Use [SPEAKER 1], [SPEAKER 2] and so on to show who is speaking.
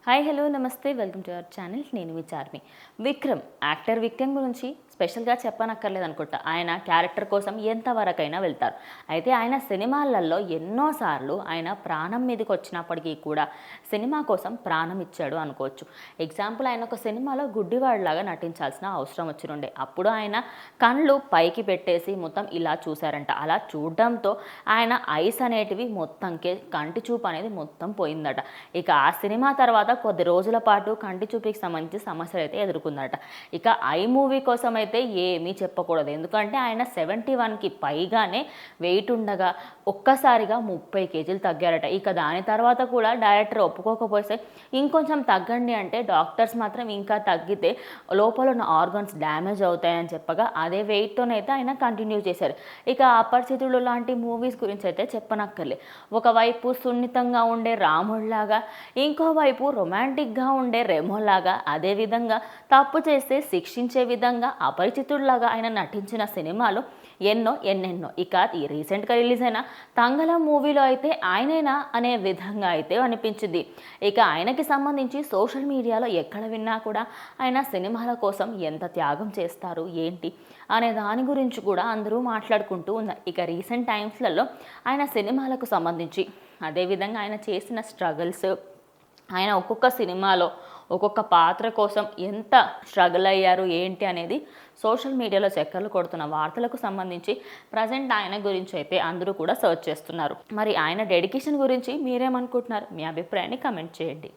[SPEAKER 1] Hi hello నమస్తే welcome to our channel. నేను మీ Charmi. Actor Vikram గురించి స్పెషల్గా చెప్పనక్కర్లేదు అనుకుంటా. ఆయన క్యారెక్టర్ కోసం ఎంతవరకైనా వెళ్తారు. అయితే ఆయన సినిమాలలో ఎన్నోసార్లు ఆయన ప్రాణం మీదకి వచ్చినప్పటికీ కూడా సినిమా కోసం ప్రాణం ఇచ్చాడు అనుకోవచ్చు. ఎగ్జాంపుల్, ఆయన ఒక సినిమాలో గుడ్డివాడిలాగా నటించాల్సిన అవసరం వచ్చినుండే. అప్పుడు ఆయన కళ్ళు పైకి పెట్టేసి మొత్తం ఇలా చూశారంట. అలా చూడడంతో ఆయన ఐస్ అనేటివి మొత్తంకే కంటి చూపు అనేది మొత్తం పోయిందట. ఇక ఆ సినిమా తర్వాత కొద్ది రోజుల పాటు కంటి చూపుకి సంబంధించి సమస్యలు అయితే ఎదుర్కొందట. ఇక ఐ మూవీ కోసం అయితే ఏమీ చెప్పకూడదు. ఎందుకంటే ఆయన 71కి పైగానే వెయిట్ ఉండగా ఒక్కసారిగా 30 కేజీలు తగ్గారట. ఇక దాని తర్వాత కూడా డైరెక్టర్ ఒప్పుకోకపోతే ఇంకొంచెం తగ్గండి అంటే డాక్టర్స్ మాత్రం ఇంకా తగ్గితే లోపల ఉన్న ఆర్గన్స్ డ్యామేజ్ అవుతాయని చెప్పగా అదే వెయిట్తోనైతే ఆయన కంటిన్యూ చేశారు. ఇక అపరిచితుడు లాంటి మూవీస్ గురించి అయితే చెప్పనక్కర్లే. ఒకవైపు సున్నితంగా ఉండే రాముడిలాగా, ఇంకోవైపు రొమాంటిక్గా ఉండే రెమోలాగా, అదేవిధంగా తప్పు చేస్తే శిక్షించే విధంగా అపరిచితుడిలాగా ఆయన నటించిన సినిమాలు ఎన్నెన్నో. ఇక ఈ రీసెంట్గా రిలీజ్ అయిన తంగళం మూవీలో అయితే ఆయనేనా అనే విధంగా అయితే అనిపించింది. ఇక ఆయనకి సంబంధించి సోషల్ మీడియాలో ఎక్కడ విన్నా కూడా ఆయన సినిమాల కోసం ఎంత త్యాగం చేస్తారు ఏంటి అనే దాని గురించి కూడా అందరూ మాట్లాడుకుంటూ ఉన్నారు. ఇక రీసెంట్ టైమ్స్లలో ఆయన సినిమాలకు సంబంధించి, అదేవిధంగా ఆయన చేసిన స్ట్రగుల్స్, ఆయన ఒక్కొక్క సినిమాలో ఒక్కొక్క పాత్ర కోసం ఎంత స్ట్రగుల్ అయ్యారు ఏంటి అనేది సోషల్ మీడియాలో చక్కర్లు కొడుతున్న వార్తలకు సంబంధించి ప్రజెంట్ ఆయన గురించి అయితే అందరూ కూడా సర్చ్ చేస్తున్నారు. మరి ఆయన డెడికేషన్ గురించి మీరేమనుకుంటున్నారు? మీ అభిప్రాయాన్ని కమెంట్ చేయండి.